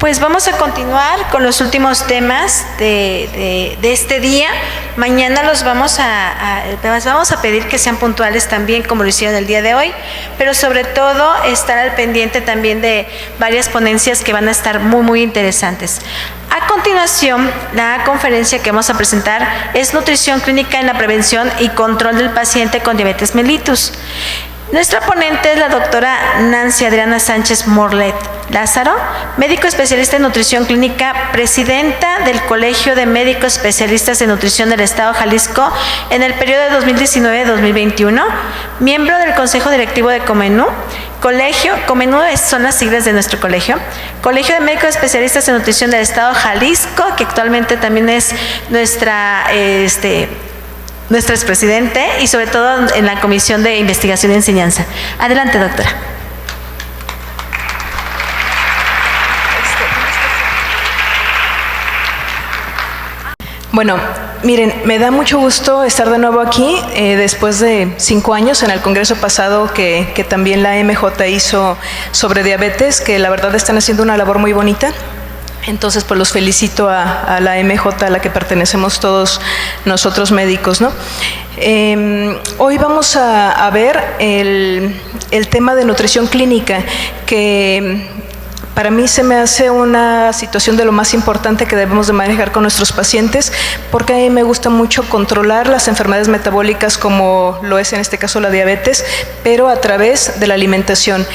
Pues vamos a continuar con los últimos temas de este día. Mañana los vamos a pedir que sean puntuales también, como lo hicieron el día de hoy, pero sobre todo estar al pendiente también de varias ponencias que van a estar muy, muy interesantes. A continuación, la conferencia que vamos a presentar es Nutrición Clínica en la Prevención y Control del Paciente con Diabetes mellitus. Nuestra ponente es la doctora Nancy Adriana Sánchez Morlet Lázaro, médico especialista en nutrición clínica, presidenta del Colegio de Médicos Especialistas en Nutrición del Estado de Jalisco en el periodo de 2019-2021, miembro del Consejo Directivo de Comenú. Comenú son las siglas de nuestro colegio. Colegio de Médicos Especialistas en Nutrición del Estado de Jalisco, que actualmente también es nuestra expresidente y sobre todo en la Comisión de Investigación y Enseñanza. Adelante, doctora. Bueno, miren, me da mucho gusto estar de nuevo aquí después de 5 años en el congreso pasado que también la MJ hizo sobre diabetes, que la verdad están haciendo una labor muy bonita. Entonces, pues los felicito a la MJ a la que pertenecemos todos nosotros médicos, ¿no? Hoy vamos a ver el tema de nutrición clínica, que para mí se me hace una situación de lo más importante que debemos de manejar con nuestros pacientes, porque a mí me gusta mucho controlar las enfermedades metabólicas como lo es en este caso la diabetes, pero a través de la alimentación.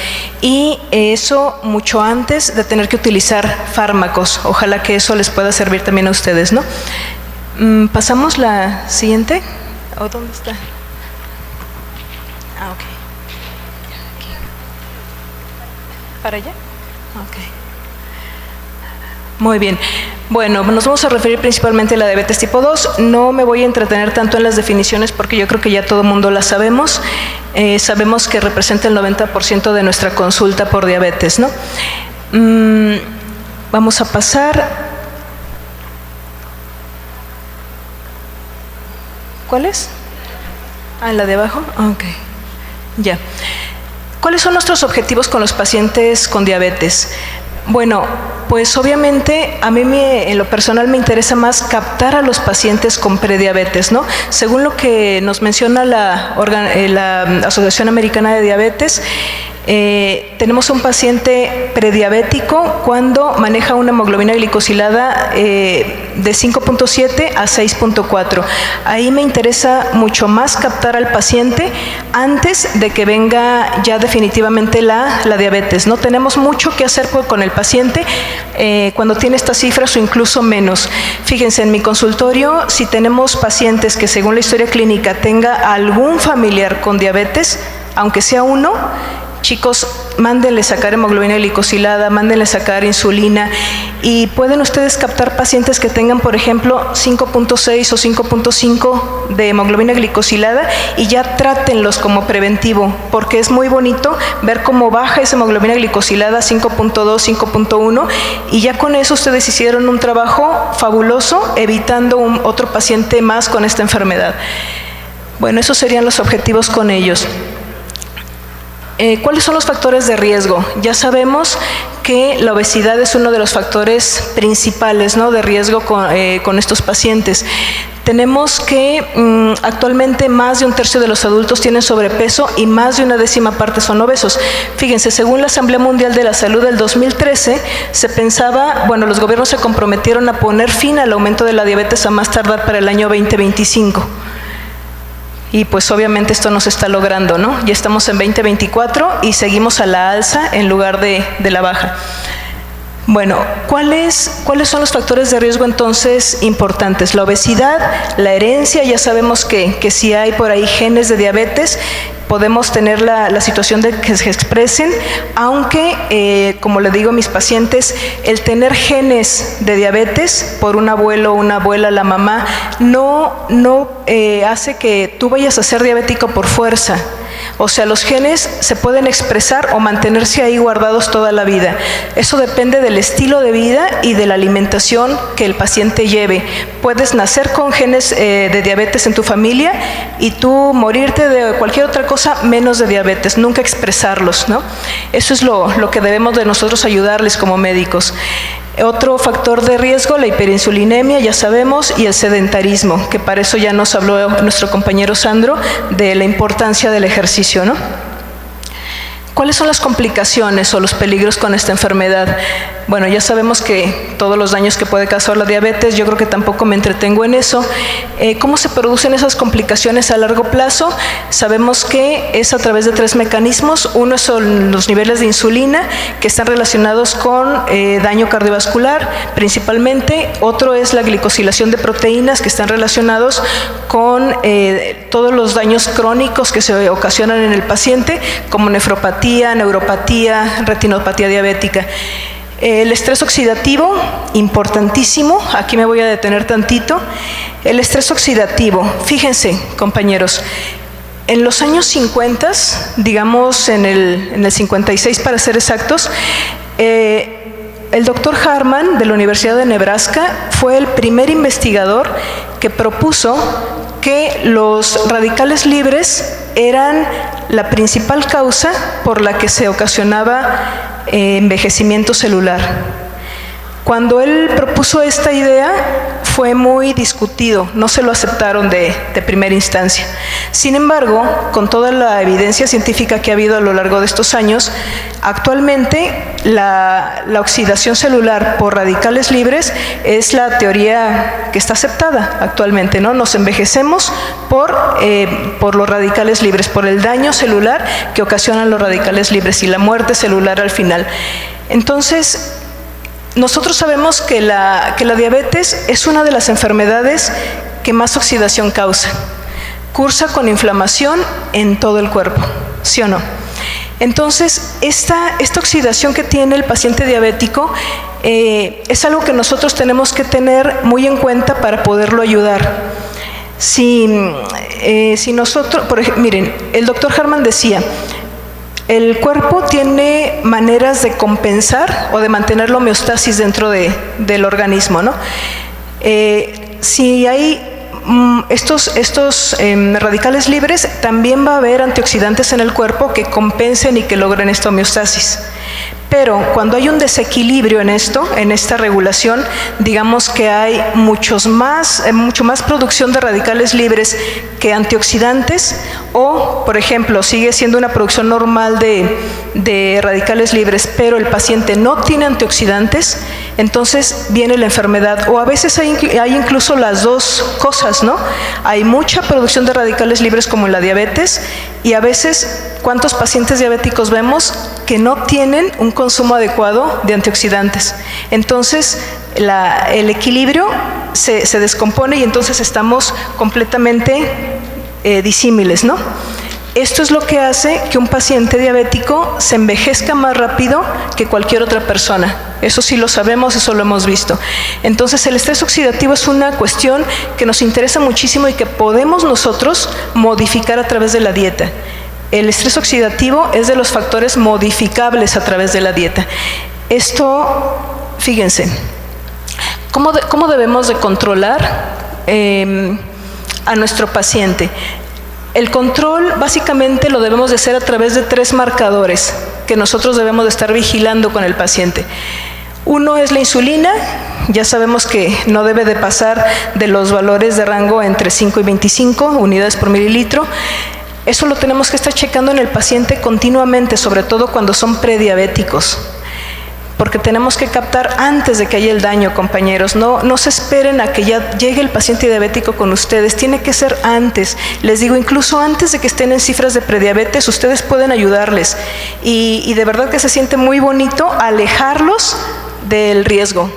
Y eso mucho antes de tener que utilizar fármacos. Ojalá que eso les pueda servir también a ustedes, ¿no? ¿Pasamos la siguiente? ¿O dónde está? Ah, ok. Aquí. ¿Para allá? Okay. Muy bien. Bueno, nos vamos a referir principalmente a la diabetes tipo 2. No me voy a entretener tanto en las definiciones porque yo creo que ya todo el mundo las sabemos. Sabemos que representa el 90% de nuestra consulta por diabetes, ¿no? Vamos a pasar. ¿Cuál es? Ah, la de abajo. Ok. Ya. ¿Cuáles son nuestros objetivos con los pacientes con diabetes? Bueno, pues obviamente a mí en lo personal me interesa más captar a los pacientes con prediabetes, ¿no? Según lo que nos menciona la Asociación Americana de Diabetes, tenemos un paciente prediabético cuando maneja una hemoglobina glicosilada de 5.7 a 6.4. Ahí me interesa mucho más captar al paciente antes de que venga ya definitivamente la diabetes. No tenemos mucho que hacer con el paciente cuando tiene estas cifras o incluso menos. Fíjense, en mi consultorio, si tenemos pacientes que según la historia clínica tenga algún familiar con diabetes, aunque sea uno, chicos, mándenle sacar hemoglobina glicosilada, mándenle sacar insulina y pueden ustedes captar pacientes que tengan, por ejemplo, 5.6 o 5.5 de hemoglobina glicosilada y ya trátenlos como preventivo, porque es muy bonito ver cómo baja esa hemoglobina glicosilada 5.2, 5.1 y ya con eso ustedes hicieron un trabajo fabuloso evitando otro paciente más con esta enfermedad. Bueno, esos serían los objetivos con ellos. ¿Cuáles son los factores de riesgo? Ya sabemos que la obesidad es uno de los factores principales, ¿no?, de riesgo con estos pacientes. Tenemos que actualmente más de 1/3 de los adultos tienen sobrepeso y más de 1/10 parte son obesos. Fíjense, según la Asamblea Mundial de la Salud del 2013, se pensaba, bueno, los gobiernos se comprometieron a poner fin al aumento de la diabetes a más tardar para el año 2025. Y pues obviamente esto no se está logrando, ¿no? Ya estamos en 2024 y seguimos a la alza en lugar de la baja. Bueno, ¿cuáles son los factores de riesgo entonces importantes? La obesidad, la herencia, ya sabemos que si hay por ahí genes de diabetes, podemos tener la situación de que se expresen, aunque, como le digo a mis pacientes, el tener genes de diabetes por un abuelo, una abuela, la mamá, no hace que tú vayas a ser diabético por fuerza. O sea, los genes se pueden expresar o mantenerse ahí guardados toda la vida. Eso depende del estilo de vida y de la alimentación que el paciente lleve. Puedes nacer con genes de diabetes en tu familia y tú morirte de cualquier otra cosa menos de diabetes, nunca expresarlos, ¿no? Eso es lo que debemos de nosotros ayudarles como médicos. Otro factor de riesgo, la hiperinsulinemia, ya sabemos, y el sedentarismo, que para eso ya nos habló nuestro compañero Sandro de la importancia del ejercicio, ¿no? ¿Cuáles son las complicaciones o los peligros con esta enfermedad? Bueno, ya sabemos que todos los daños que puede causar la diabetes, yo creo que tampoco me entretengo en eso. ¿Cómo se producen esas complicaciones a largo plazo? Sabemos que es a través de 3 mecanismos. Uno son los niveles de insulina, que están relacionados con daño cardiovascular principalmente. Otro es la glicosilación de proteínas, que están relacionados con todos los daños crónicos que se ocasionan en el paciente, como nefropatía, neuropatía, retinopatía diabética. El estrés oxidativo, importantísimo, aquí me voy a detener tantito. El estrés oxidativo, fíjense, compañeros, en los años 50, digamos en el 56 para ser exactos, el doctor Harman de la Universidad de Nebraska fue el primer investigador que propuso que los radicales libres eran la principal causa por la que se ocasionaba envejecimiento celular. Cuando él propuso esta idea fue muy discutido, no se lo aceptaron de primera instancia. Sin embargo, con toda la evidencia científica que ha habido a lo largo de estos años, actualmente la oxidación celular por radicales libres es la teoría que está aceptada actualmente, ¿no? Nos envejecemos por los radicales libres, por el daño celular que ocasionan los radicales libres y la muerte celular al final. Entonces, nosotros sabemos que la diabetes es una de las enfermedades que más oxidación causa. Cursa con inflamación en todo el cuerpo, ¿sí o no? Entonces, esta oxidación que tiene el paciente diabético es algo que nosotros tenemos que tener muy en cuenta para poderlo ayudar. Si nosotros, por ejemplo, miren, el doctor Harman decía, el cuerpo tiene maneras de compensar o de mantener la homeostasis dentro del organismo, ¿no? Si hay estos radicales libres, también va a haber antioxidantes en el cuerpo que compensen y que logren esta homeostasis. Pero cuando hay un desequilibrio en esta regulación, digamos que hay mucho más producción de radicales libres que antioxidantes, o, por ejemplo, sigue siendo una producción normal de radicales libres, pero el paciente no tiene antioxidantes, entonces viene la enfermedad. O a veces hay incluso las dos cosas, ¿no? Hay mucha producción de radicales libres como en la diabetes, y a veces, ¿cuántos pacientes diabéticos vemos que no tienen un consumo adecuado de antioxidantes? Entonces, el equilibrio se descompone y entonces estamos completamente disímiles, ¿no? Esto es lo que hace que un paciente diabético se envejezca más rápido que cualquier otra persona. Eso sí lo sabemos, eso lo hemos visto. Entonces, el estrés oxidativo es una cuestión que nos interesa muchísimo y que podemos nosotros modificar a través de la dieta. El estrés oxidativo es de los factores modificables a través de la dieta. Esto, fíjense, ¿cómo debemos de controlar a nuestro paciente? El control básicamente lo debemos de hacer a través de 3 marcadores que nosotros debemos de estar vigilando con el paciente. Uno es la insulina. Ya sabemos que no debe de pasar de los valores de rango entre 5 y 25 unidades por mililitro. Eso lo tenemos que estar checando en el paciente continuamente, sobre todo cuando son prediabéticos, porque tenemos que captar antes de que haya el daño, compañeros. No se esperen a que ya llegue el paciente diabético con ustedes, tiene que ser antes. Les digo, incluso antes de que estén en cifras de prediabetes, ustedes pueden ayudarles. Y de verdad que se siente muy bonito alejarlos del riesgo.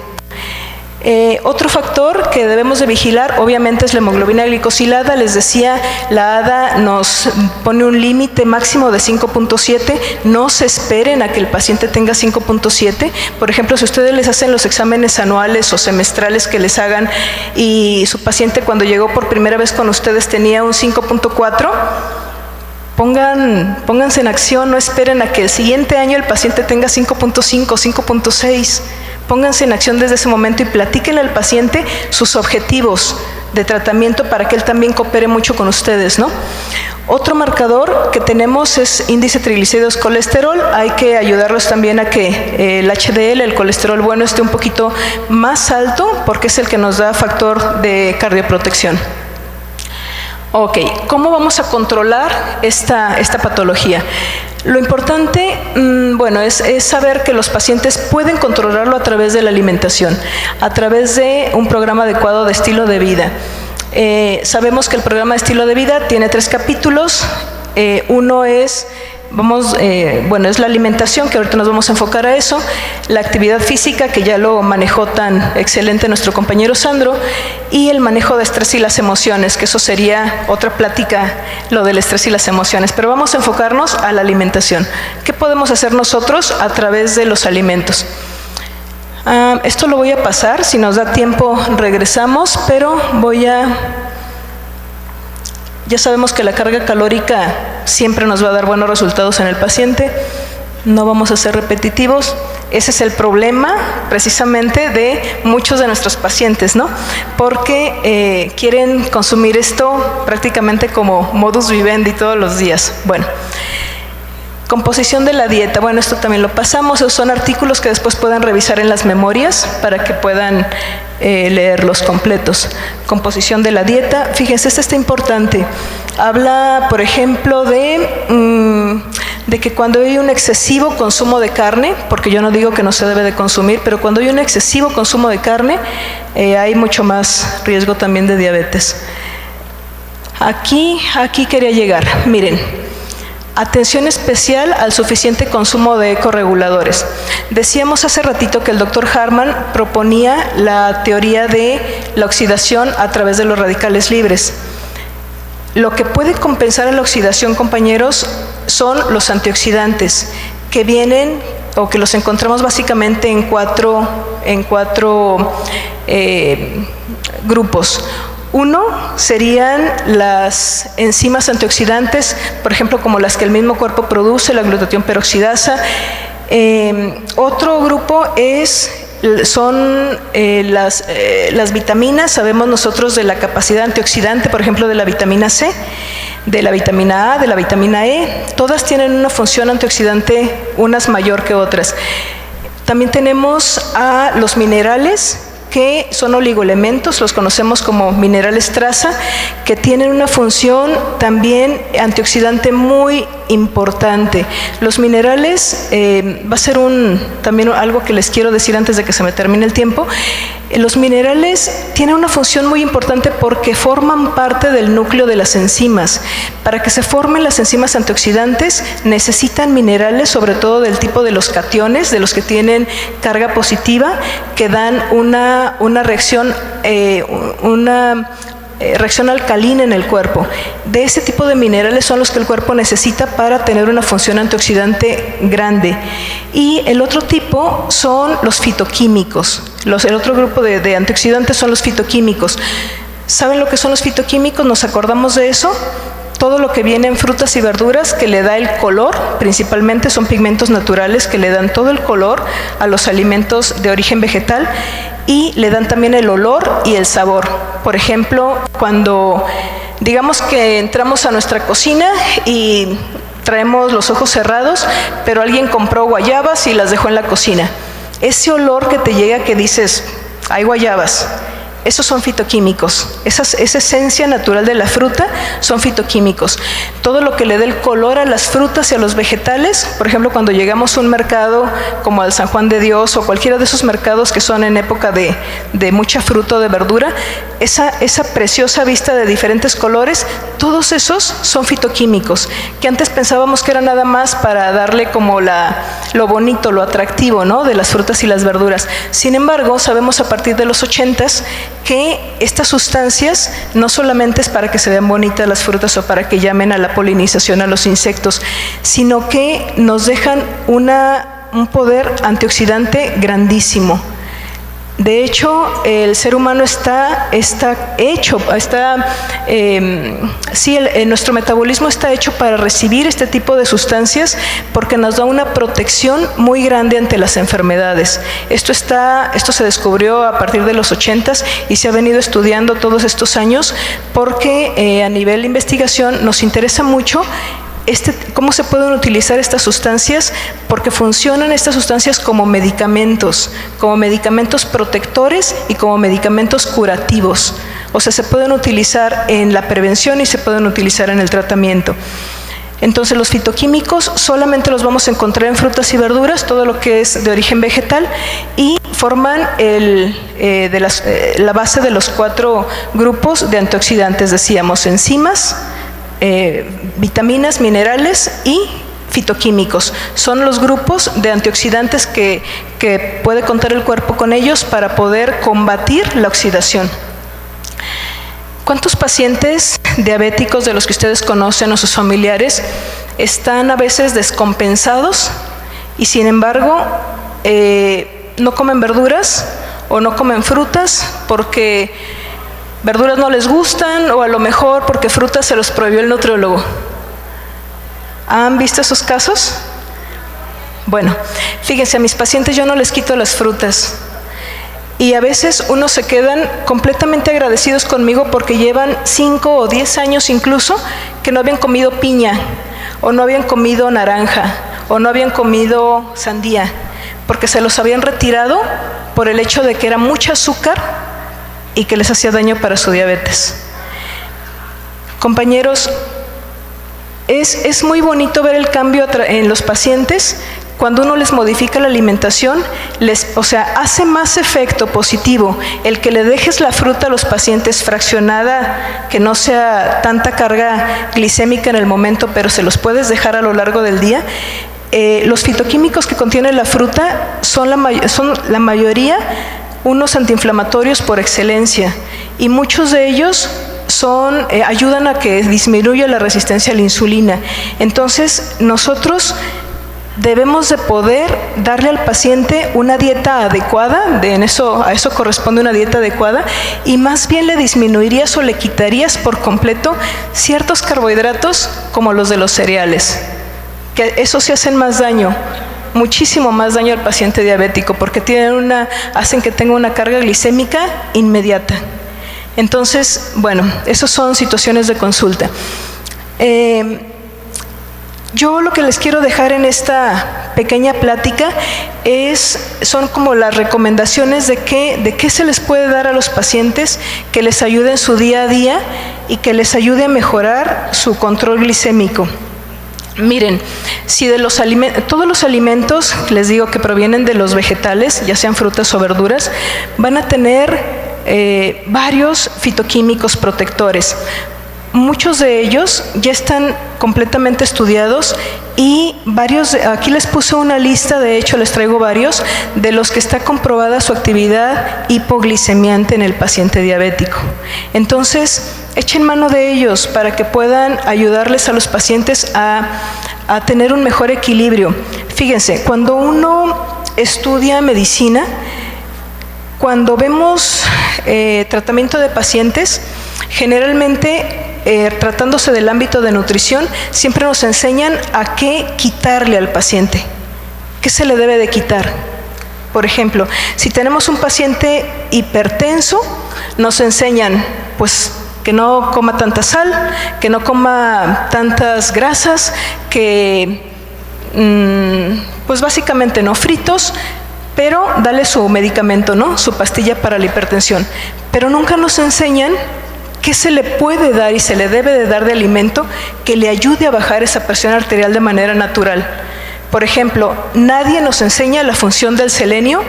Otro factor que debemos de vigilar, obviamente, es la hemoglobina glicosilada. Les decía, la ADA nos pone un límite máximo de 5.7. No se esperen a que el paciente tenga 5.7. Por ejemplo, si ustedes les hacen los exámenes anuales o semestrales que les hagan y su paciente cuando llegó por primera vez con ustedes tenía un 5.4, pónganse en acción, no esperen a que el siguiente año el paciente tenga 5.5, 5.6. Pónganse en acción desde ese momento y platíquenle al paciente sus objetivos de tratamiento para que él también coopere mucho con ustedes, ¿no? Otro marcador que tenemos es índice triglicéridos colesterol. Hay que ayudarlos también a que el HDL, el colesterol bueno, esté un poquito más alto porque es el que nos da factor de cardioprotección. Ok, ¿cómo vamos a controlar esta patología? Lo importante, bueno, es saber que los pacientes pueden controlarlo a través de la alimentación, a través de un programa adecuado de estilo de vida. Sabemos que el programa de estilo de vida tiene 3 capítulos. Uno es, es la alimentación, que ahorita nos vamos a enfocar a eso, la actividad física, que ya lo manejó tan excelente nuestro compañero Sandro, y el manejo de estrés y las emociones, que eso sería otra plática, lo del estrés y las emociones, pero vamos a enfocarnos a la alimentación. ¿Qué podemos hacer nosotros a través de los alimentos? Esto lo voy a pasar, si nos da tiempo regresamos, pero ya sabemos que la carga calórica siempre nos va a dar buenos resultados en el paciente, no vamos a ser repetitivos. Ese es el problema precisamente de muchos de nuestros pacientes, ¿no? Porque quieren consumir esto prácticamente como modus vivendi todos los días. Bueno, composición de la dieta, bueno, esto también lo pasamos, esos son artículos que después puedan revisar en las memorias para que puedan leerlos completos. Composición de la dieta, fíjense, este está importante. Habla, por ejemplo, de que cuando hay un excesivo consumo de carne, porque yo no digo que no se debe de consumir, pero cuando hay un excesivo consumo de carne, hay mucho más riesgo también de diabetes. Aquí quería llegar, miren. Atención especial al suficiente consumo de ecorreguladores. Decíamos hace ratito que el doctor Harman proponía la teoría de la oxidación a través de los radicales libres. Lo que puede compensar a la oxidación, compañeros, son los antioxidantes, que vienen o que los encontramos básicamente en cuatro grupos. Uno serían las enzimas antioxidantes, por ejemplo, como las que el mismo cuerpo produce, la glutatión peroxidasa. Otro grupo son las vitaminas. Sabemos nosotros de la capacidad antioxidante, por ejemplo, de la vitamina C, de la vitamina A, de la vitamina E. Todas tienen una función antioxidante, unas mayor que otras. También tenemos a los minerales, que son oligoelementos, los conocemos como minerales traza, que tienen una función también antioxidante muy importante. Los minerales, va a ser también algo que les quiero decir antes de que se me termine el tiempo. Los minerales tienen una función muy importante porque forman parte del núcleo de las enzimas. Para que se formen las enzimas antioxidantes necesitan minerales, sobre todo del tipo de los cationes, de los que tienen carga positiva, que dan una reacción, reacción alcalina en el cuerpo. De ese tipo de minerales son los que el cuerpo necesita para tener una función antioxidante grande. Y el otro tipo son los fitoquímicos. El otro grupo de antioxidantes son los fitoquímicos. ¿Saben lo que son los fitoquímicos? ¿Nos acordamos de eso? Todo lo que viene en frutas y verduras que le da el color, principalmente son pigmentos naturales que le dan todo el color a los alimentos de origen vegetal y le dan también el olor y el sabor. Por ejemplo, cuando digamos que entramos a nuestra cocina y traemos los ojos cerrados, pero alguien compró guayabas y las dejó en la cocina. Ese olor que te llega que dices, hay guayabas. Esos son fitoquímicos, esa esencia natural de la fruta son fitoquímicos. Todo lo que le dé el color a las frutas y a los vegetales, por ejemplo, cuando llegamos a un mercado como el San Juan de Dios o cualquiera de esos mercados que son en época de mucha fruta o de verdura, esa preciosa vista de diferentes colores, todos esos son fitoquímicos, que antes pensábamos que era nada más para darle como lo bonito, lo atractivo, ¿no?, de las frutas y las verduras. Sin embargo, sabemos a partir de los 80s que estas sustancias no solamente es para que se vean bonitas las frutas o para que llamen a la polinización a los insectos, sino que nos dejan un poder antioxidante grandísimo. De hecho, el ser humano nuestro metabolismo está hecho para recibir este tipo de sustancias porque nos da una protección muy grande ante las enfermedades. Esto se descubrió a partir de los 80s y se ha venido estudiando todos estos años porque a nivel de investigación nos interesa mucho cómo se pueden utilizar estas sustancias, porque funcionan estas sustancias como medicamentos protectores y como medicamentos curativos. O sea, se pueden utilizar en la prevención y se pueden utilizar en el tratamiento. Entonces, los fitoquímicos solamente los vamos a encontrar en frutas y verduras, todo lo que es de origen vegetal, y forman la base de los 4 grupos de antioxidantes, decíamos, enzimas, vitaminas, minerales y fitoquímicos. Son los grupos de antioxidantes que puede contar el cuerpo con ellos para poder combatir la oxidación. ¿Cuántos pacientes diabéticos de los que ustedes conocen o sus familiares están a veces descompensados y sin embargo no comen verduras o no comen frutas porque verduras no les gustan o a lo mejor porque frutas se los prohibió el nutriólogo? ¿Han visto esos casos? Bueno, fíjense, a mis pacientes yo no les quito las frutas. Y a veces unos se quedan completamente agradecidos conmigo porque llevan 5 o 10 años incluso que no habían comido piña, o no habían comido naranja, o no habían comido sandía, porque se los habían retirado por el hecho de que era mucho azúcar y que les hacía daño para su diabetes. Compañeros, es muy bonito ver el cambio en los pacientes. Cuando uno les modifica la alimentación, hace más efecto positivo el que le dejes la fruta a los pacientes fraccionada, que no sea tanta carga glicémica en el momento, pero se los puedes dejar a lo largo del día. Los fitoquímicos que contiene la fruta son la mayoría unos antiinflamatorios por excelencia, y muchos de ellos ayudan a que disminuya la resistencia a la insulina. Entonces, nosotros debemos de poder darle al paciente una dieta adecuada, a eso corresponde una dieta adecuada, y más bien le disminuirías o le quitarías por completo ciertos carbohidratos como los de los cereales, que eso sí hacen más daño, muchísimo más daño al paciente diabético, porque hacen que tenga una carga glicémica inmediata. Entonces, bueno, esas son situaciones de consulta. Yo lo que les quiero dejar en esta pequeña plática son como las recomendaciones de qué se les puede dar a los pacientes que les ayude en su día a día y que les ayude a mejorar su control glicémico. Miren, si todos los alimentos, les digo, que provienen de los vegetales, ya sean frutas o verduras, van a tener varios fitoquímicos protectores. Muchos de ellos ya están completamente estudiados y aquí les puse una lista, de hecho les traigo varios, de los que está comprobada su actividad hipoglicemiante en el paciente diabético. Entonces, echen mano de ellos para que puedan ayudarles a los pacientes a tener un mejor equilibrio. Fíjense, cuando uno estudia medicina, cuando vemos tratamiento de pacientes, generalmente tratándose del ámbito de nutrición, siempre nos enseñan a qué quitarle al paciente, qué se le debe de quitar. Por ejemplo, si tenemos un paciente hipertenso, nos enseñan pues que no coma tanta sal, que no coma tantas grasas, que pues básicamente no fritos, pero dale su medicamento, ¿no? Su pastilla para la hipertensión. Pero nunca nos enseñan qué se le puede dar y se le debe de dar de alimento que le ayude a bajar esa presión arterial de manera natural. Por ejemplo, nadie nos enseña la función del selenio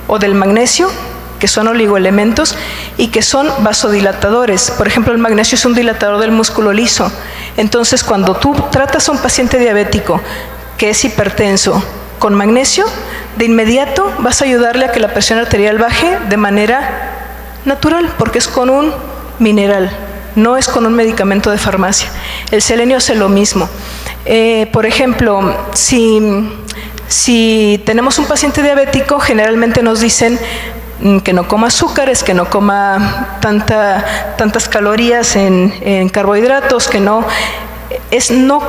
o del magnesio, que son oligoelementos y que son vasodilatadores. Por ejemplo, el magnesio es un dilatador del músculo liso. Entonces, cuando tú tratas a un paciente diabético que es hipertenso con magnesio, de inmediato vas a ayudarle a que la presión arterial baje de manera natural, porque es con un mineral, no es con un medicamento de farmacia. El selenio hace lo mismo. Por ejemplo, si tenemos un paciente diabético, generalmente nos dicen que no coma azúcares, que no coma tantas calorías en carbohidratos, que no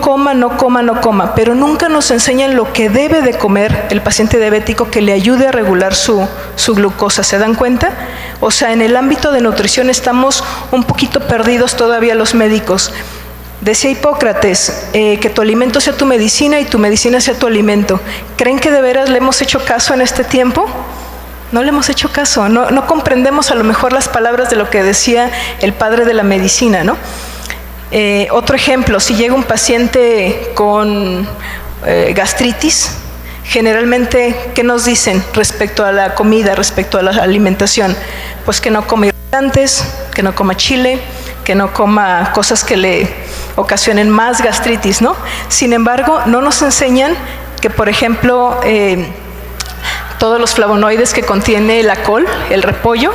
coma, pero nunca nos enseñan lo que debe de comer el paciente diabético que le ayude a regular su glucosa. ¿Se dan cuenta? O sea, en el ámbito de nutrición estamos un poquito perdidos todavía los médicos. Decía Hipócrates, que tu alimento sea tu medicina y tu medicina sea tu alimento. ¿Creen que de veras le hemos hecho caso en este tiempo? No le hemos hecho caso, no comprendemos a lo mejor las palabras de lo que decía el padre de la medicina, ¿no? Otro ejemplo, si llega un paciente con gastritis, generalmente, ¿qué nos dicen respecto a la comida, respecto a la alimentación? Pues que no coma irritantes, que no coma chile, que no coma cosas que le ocasionen más gastritis, ¿no? Sin embargo, no nos enseñan que, por ejemplo, todos los flavonoides que contiene la col, el repollo,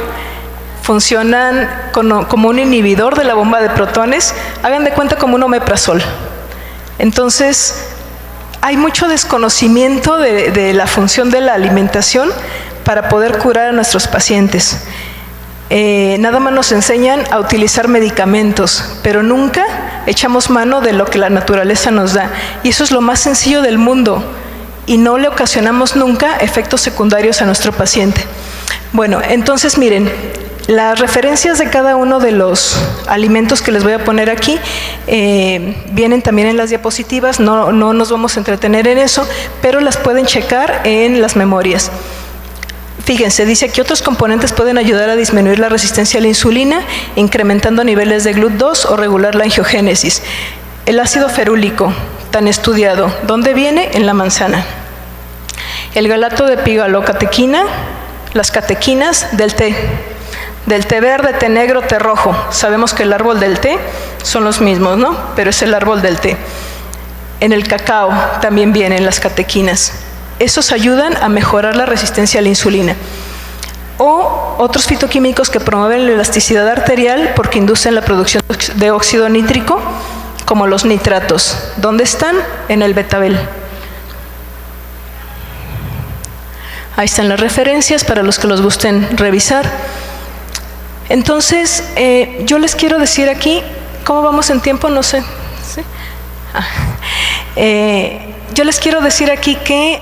funcionan como un inhibidor de la bomba de protones, hagan de cuenta como un omeprazol. Entonces, hay mucho desconocimiento de la función de la alimentación para poder curar a nuestros pacientes. Nada más nos enseñan a utilizar medicamentos, pero nunca echamos mano de lo que la naturaleza nos da. Y eso es lo más sencillo del mundo, y no le ocasionamos nunca efectos secundarios a nuestro paciente. Bueno, entonces miren, las referencias de cada uno de los alimentos que les voy a poner aquí vienen también en las diapositivas, no nos vamos a entretener en eso, pero las pueden checar en las memorias. Fíjense, dice que otros componentes pueden ayudar a disminuir la resistencia a la insulina, incrementando niveles de GLUT2 o regular la angiogénesis. El ácido ferúlico, tan estudiado, ¿dónde viene? En la manzana. El galato de pigalocatequina, las catequinas del té verde, té negro, té rojo. Sabemos que el árbol del té son los mismos, ¿no? Pero es el árbol del té. En el cacao también vienen las catequinas. Esos ayudan a mejorar la resistencia a la insulina. O otros fitoquímicos que promueven la elasticidad arterial porque inducen la producción de óxido nítrico, como los nitratos. ¿Dónde están? En el betabel. Ahí están las referencias para los que los gusten revisar. Entonces, yo les quiero decir aquí, ¿cómo vamos en tiempo? No sé. ¿Sí? Yo les quiero decir aquí que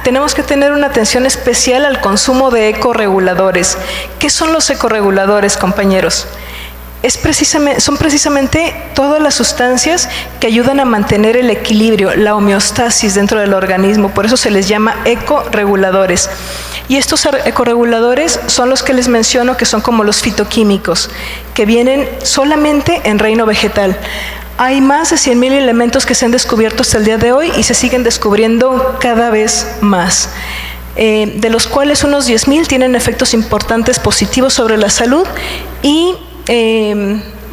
tenemos que tener una atención especial al consumo de ecorreguladores. ¿Qué son los ecorreguladores, compañeros? Son precisamente todas las sustancias que ayudan a mantener el equilibrio, la homeostasis dentro del organismo, por eso se les llama ecorreguladores. Y estos ecorreguladores son los que les menciono, que son como los fitoquímicos, que vienen solamente en reino vegetal. Hay más de 100,000 elementos que se han descubierto hasta el día de hoy y se siguen descubriendo cada vez más, de los cuales unos 10,000 tienen efectos importantes positivos sobre la salud y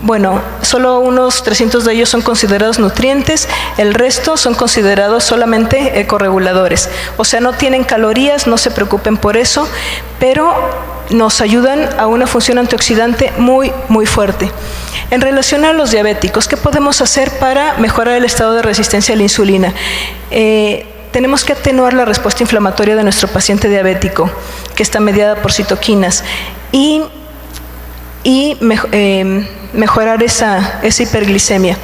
bueno, solo unos 300 de ellos son considerados nutrientes, el resto son considerados solamente ecorreguladores. O sea, no tienen calorías, no se preocupen por eso, pero nos ayudan a una función antioxidante muy, muy fuerte. En relación a los diabéticos, ¿qué podemos hacer para mejorar el estado de resistencia a la insulina? Tenemos que atenuar la respuesta inflamatoria de nuestro paciente diabético, que está mediada por citoquinas, y mejorar esa hiperglicemia.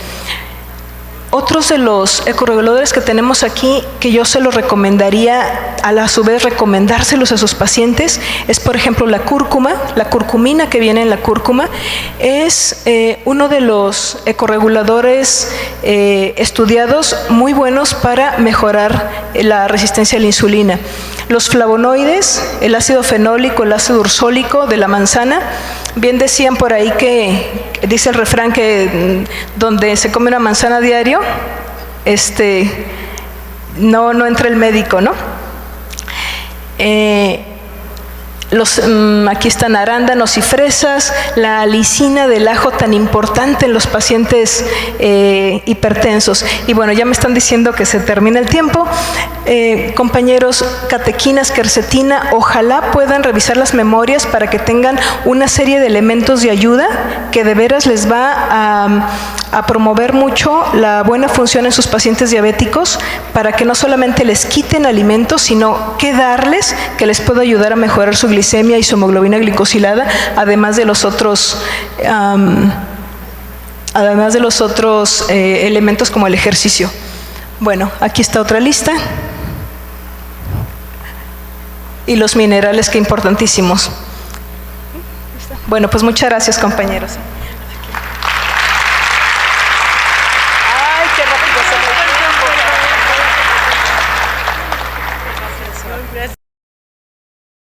Otros de los ecorreguladores que tenemos aquí, que yo se los recomendaría, a su vez recomendárselos a sus pacientes, es por ejemplo la cúrcuma, la curcumina que viene en la cúrcuma, es uno de los ecorreguladores estudiados muy buenos para mejorar la resistencia a la insulina. Los flavonoides, el ácido fenólico, el ácido ursólico de la manzana, bien decían por ahí que, dice el refrán que donde se come una manzana diario, no entra el médico, ¿no? Aquí están arándanos y fresas, la alicina del ajo tan importante en los pacientes hipertensos. Y bueno, ya me están diciendo que se termina el tiempo. Compañeros, catequinas, quercetina, ojalá puedan revisar las memorias para que tengan una serie de elementos de ayuda que de veras les va a promover mucho la buena función en sus pacientes diabéticos para que no solamente les quiten alimentos, sino qué darles que les pueda ayudar a mejorar su glicemia y su hemoglobina glicosilada, además de los otros elementos como el ejercicio. Bueno, aquí está otra lista. Y los minerales, que importantísimos. Bueno, pues muchas gracias, compañeros. Ay, qué rápido se me fue el tiempo.